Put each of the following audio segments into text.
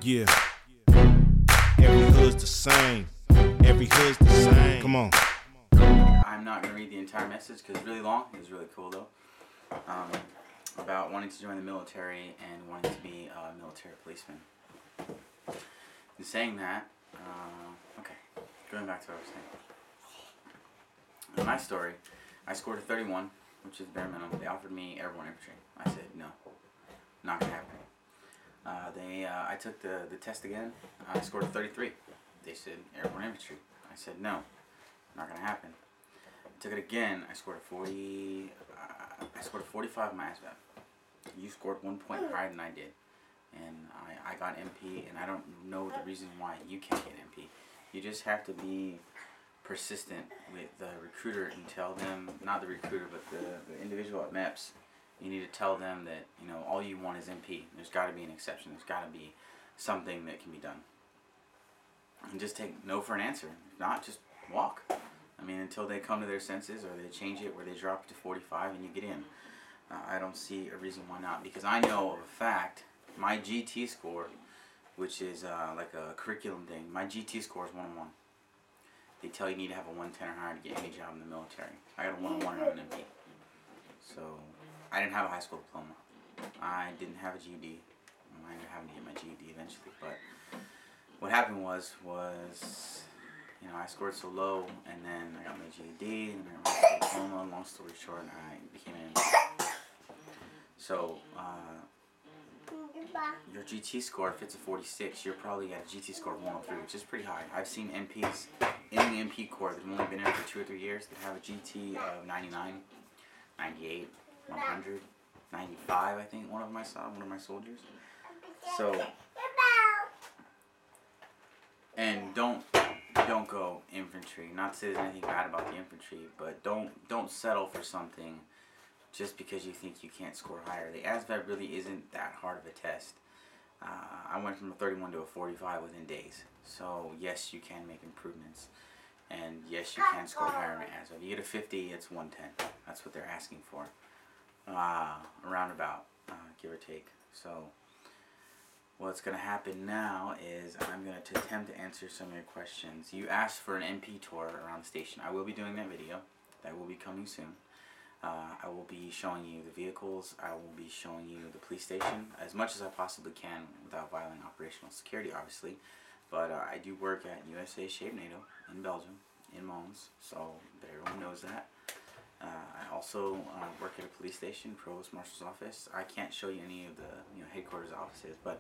Yeah. Every hood's the same. Every hood's the same. Come on. I'm not going to read the entire message because it's really long. It was really cool though. About wanting to join the military and wanting to be a military policeman. In saying that, okay, going back to what I was saying. In my story, I scored a 31, which is bare minimum. They offered me airborne infantry. I said no, not gonna happen. I took the test again. I scored a 33. They said airborne infantry. I said no, not gonna happen. I took it again. I scored a 40. I scored a 45 in my ASVAB. You scored 1 point higher than I did, and I got MP. And I don't know the reason why you can't get MP. You just have to be persistent with the recruiter and tell them, not the recruiter, but the individual at MEPS. You need to tell them that, you know, all you want is MP. There's got to be an exception. There's got to be something that can be done. And just take no for an answer. If not, just walk. I mean, until they come to their senses or they change it where they drop it to 45 and you get in. I don't see a reason why not. Because I know of a fact, my GT score, which is like a curriculum thing, my GT score is 101. They tell you need to have a 110 or higher to get any job in the military. I got a 101 and I'm an MP. So I didn't have a high school diploma. I didn't have a GED. I ended up having to get my GED eventually. But what happened was you know, I scored so low, and then I got my GED, and then I got my diploma. Long story short, I became an MP. So your GT score, if it's a 46, you're probably at a GT score of 103, which is pretty high. I've seen MPs in the MP Corps that have only been in for 2 or 3 years that have a GT of 99, 98, 100, 95, I think one of them I saw, one of my soldiers. So, and don't go infantry. Not to say there's anything bad about the infantry, but don't settle for something just because you think you can't score higher. The ASVAB really isn't that hard of a test. I went from a 31 to a 45 within days. So yes, you can make improvements. And yes, you can score higher in ASVAB. You get a 50, it's 110. That's what they're asking for. Around about, give or take. So what's going to happen now is I'm going to attempt to answer some of your questions. You asked for an MP tour around the station. I will be doing that video. That will be coming soon. I will be showing you the vehicles. I will be showing you the police station as much as I possibly can without violating operational security, obviously. But I do work at USA Shape NATO in Belgium, in Mons, so that everyone knows that. I also work at a police station, Provost Marshal's office. I can't show you any of the headquarters offices, but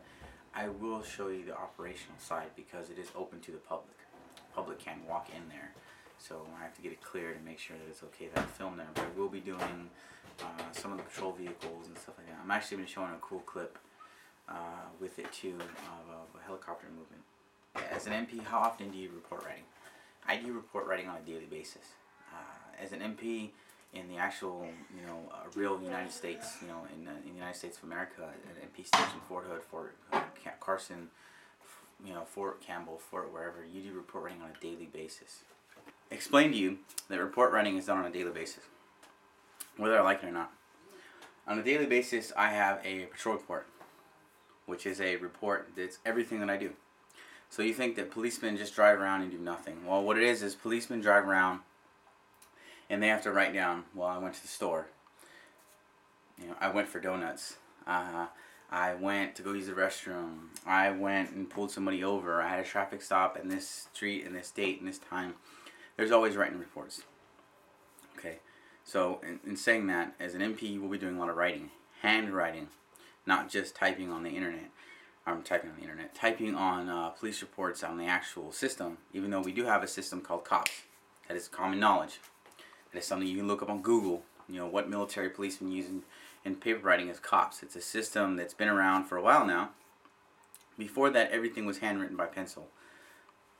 I will show you the operational side because it is open to the public. The public can walk in there. So I have to get it cleared and make sure that it's okay that I film there. But I will be doing some of the patrol vehicles and stuff like that. I'm actually going to be showing a cool clip with it too of a helicopter movement. As an MP, how often do you report writing? I do report writing on a daily basis. As an MP in the actual, real United States, in the United States of America, an MP station, Fort Hood, Fort Carson, Fort Campbell, Fort wherever, you do report writing on a daily basis. Explain to you that report writing is done on a daily basis, whether I like it or not. On a daily basis, I have a patrol report, which is a report that's everything that I do. So you think that policemen just drive around and do nothing. Well, what it is policemen drive around and they have to write down, well, I went to the store. I went for donuts. I went to go use the restroom. I went and pulled somebody over. I had a traffic stop in this street, in this date, in this time. There's always writing reports. Okay, so in saying that, as an MP, you will be doing a lot of writing, handwriting, not just typing on the internet. Typing on police reports on the actual system, even though we do have a system called COPS. That is common knowledge. That is something you can look up on Google. What military policemen use in paper writing is COPS. It's a system that's been around for a while now. Before that, everything was handwritten by pencil.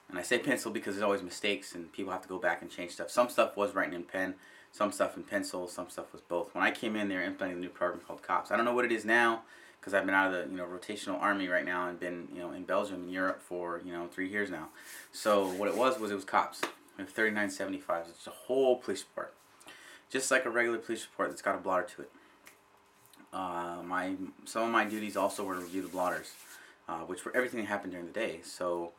And I say pencil because there's always mistakes and people have to go back and change stuff. Some stuff was written in pen, some stuff in pencil, some stuff was both. When I came in, they were implementing a new program called COPS. I don't know what it is now because I've been out of the rotational army right now and been in Belgium and Europe for 3 years now. So what it was COPS. We have 3975. It's a whole police report, just like a regular police report that's got a blotter to it. Some of my duties also were to review the blotters. which were everything that happened during the day. So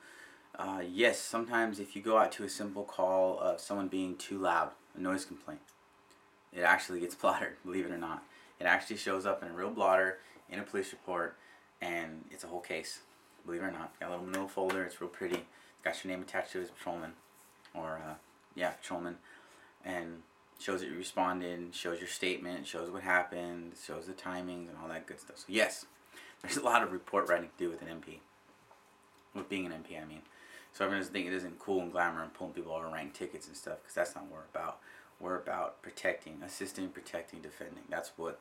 yes, sometimes if you go out to a simple call of someone being too loud, a noise complaint, it actually gets blotted, believe it or not. It actually shows up in a real blotter, in a police report, and it's a whole case, believe it or not. Got a little manila folder, it's real pretty. It's got your name attached to it as patrolman, or patrolman, and shows that you responded, shows your statement, shows what happened, shows the timings and all that good stuff. So yes, there's a lot of report writing to do with an MP. With being an MP, I mean. So everyone's thinking it isn't cool and glamour and pulling people over and writing tickets and stuff, because that's not what we're about. We're about protecting, assisting, protecting, defending. That's what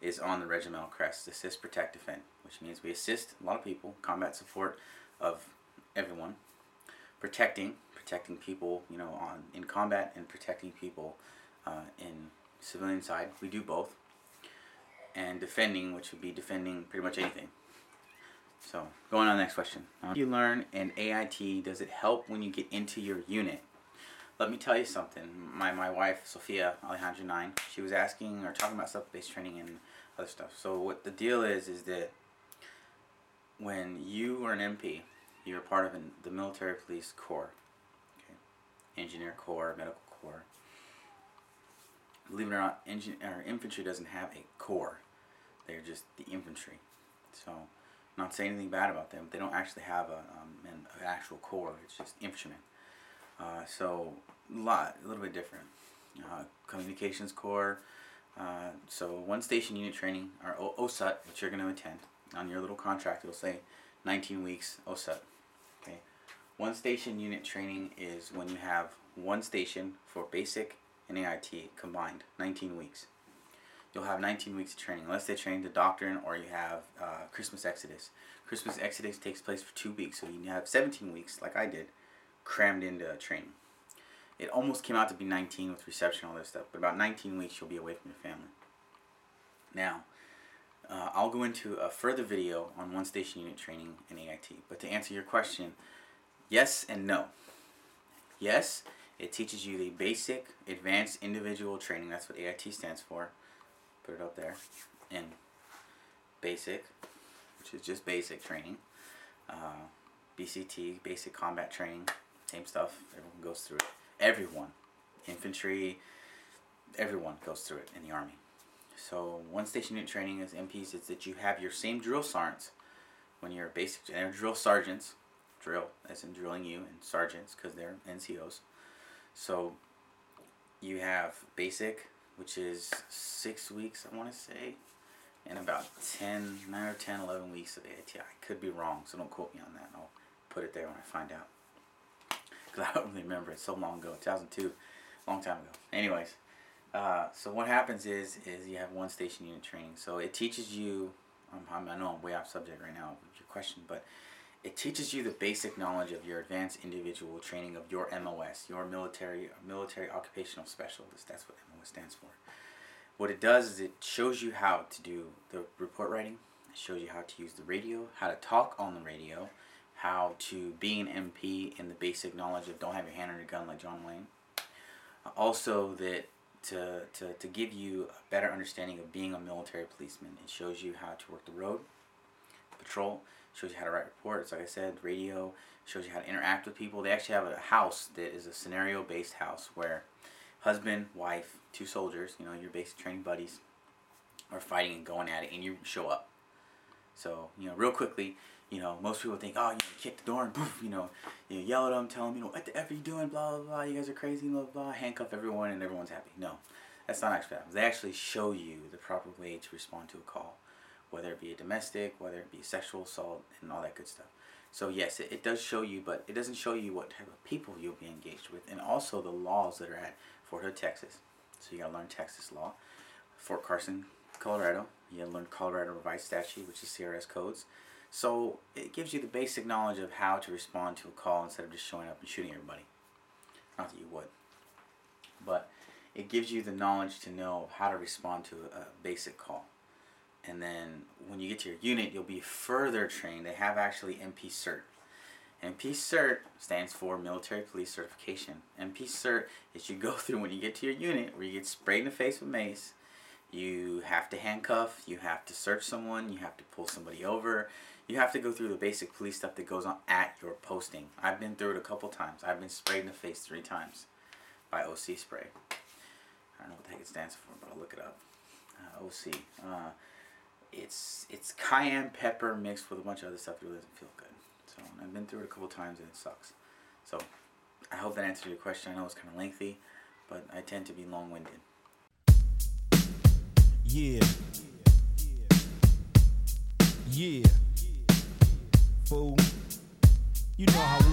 is on the regimental crest. Assist, protect, defend. Which means we assist a lot of people, combat support of everyone. Protecting people, in combat, and protecting people in civilian side. We do both. And defending, which would be defending pretty much anything. So, going on to the next question. How do you learn in AIT? Does it help when you get into your unit? Let me tell you something. My wife, Sophia Alejandra 9, she was asking or talking about self-based training and other stuff. So what the deal is that when you are an MP, you're part of the military police corps, okay? Engineer corps, medical corps. Believe it or not, infantry doesn't have a corps. They're just the infantry. So, not saying anything bad about them. They don't actually have an actual corps. It's just infantrymen. So a little bit different. Communications corps. So one station unit training, or OSUT, which you're going to attend. On your little contract, it'll say 19 weeks OSUT. Okay. One station unit training is when you have one station for basic and AIT combined, 19 weeks. You'll have 19 weeks of training, unless they train the doctrine or you have Christmas Exodus. Christmas Exodus takes place for 2 weeks, so you have 17 weeks, like I did, crammed into training. It almost came out to be 19 with reception and all this stuff, but about 19 weeks you'll be away from your family. Now, I'll go into a further video on one station unit training in AIT, but to answer your question, yes and no. Yes, it teaches you the basic, advanced individual training. That's what AIT stands for. Put it up there. And basic, which is just basic training. BCT, basic combat training. Same stuff. Everyone goes through it. Everyone. Infantry, everyone goes through it in the Army. So one station unit training as MPs is that you have your same drill sergeants when you're basic, and they're drill sergeants, drill as in drilling you, and sergeants because they're NCOs. So you have basic, which is 6 weeks, I want to say, and about 9 or 10, 11 weeks of AIT. I could be wrong, so don't quote me on that. I'll put it there when I find out, because I don't really remember. It's so long ago, 2002, long time ago. Anyways, so what happens is you have one station unit training. So it teaches you, I know I'm way off subject right now with your question, but it teaches you the basic knowledge of your advanced individual training of your MOS, your military occupational specialist. That's what MOS stands for. What it does is it shows you how to do the report writing. It shows you how to use the radio, how to talk on the radio, how to be an MP, and the basic knowledge of don't have your hand on your gun like John Wayne. Also, that to give you a better understanding of being a military policeman. It shows you how to work the road, patrol, shows you how to write reports, like I said, radio, shows you how to interact with people. They actually have a house that is a scenario-based house where husband, wife, 2 soldiers, your basic training buddies, are fighting and going at it, and you show up. So, real quickly, most people think, oh, you kick the door and poof, you yell at them, tell them, what the F are you doing, blah, blah, blah, you guys are crazy, blah, blah, handcuff everyone and everyone's happy. No, that's not actually what happens. They actually show you the proper way to respond to a call, whether it be a domestic, whether it be sexual assault, and all that good stuff. So yes, it does show you, but it doesn't show you what type of people you'll be engaged with, and also the laws that are at Fort Hood, Texas. So you gotta learn Texas law. Fort Carson, Colorado, you gotta learn Colorado Revised Statute, which is CRS codes. So it gives you the basic knowledge of how to respond to a call instead of just showing up and shooting everybody. Not that you would, but it gives you the knowledge to know how to respond to a basic call. And then when you get to your unit, you'll be further trained. They have actually MP Cert. MP Cert stands for Military Police Certification. MP Cert is you go through when you get to your unit, where you get sprayed in the face with mace, You have to handcuff, you have to search someone, you have to pull somebody over, you have to go through the basic police stuff that goes on at your posting. I've been through it a couple times. I've been sprayed in the face 3 times by OC spray. I don't know what the heck it stands for, but I'll look it up. OC. It's cayenne pepper mixed with a bunch of other stuff. It really doesn't feel good. So I've been through it a couple times and it sucks. So I hope that answered your question. I know it's kind of lengthy, but I tend to be long-winded. Yeah. Yeah. Fool. You know how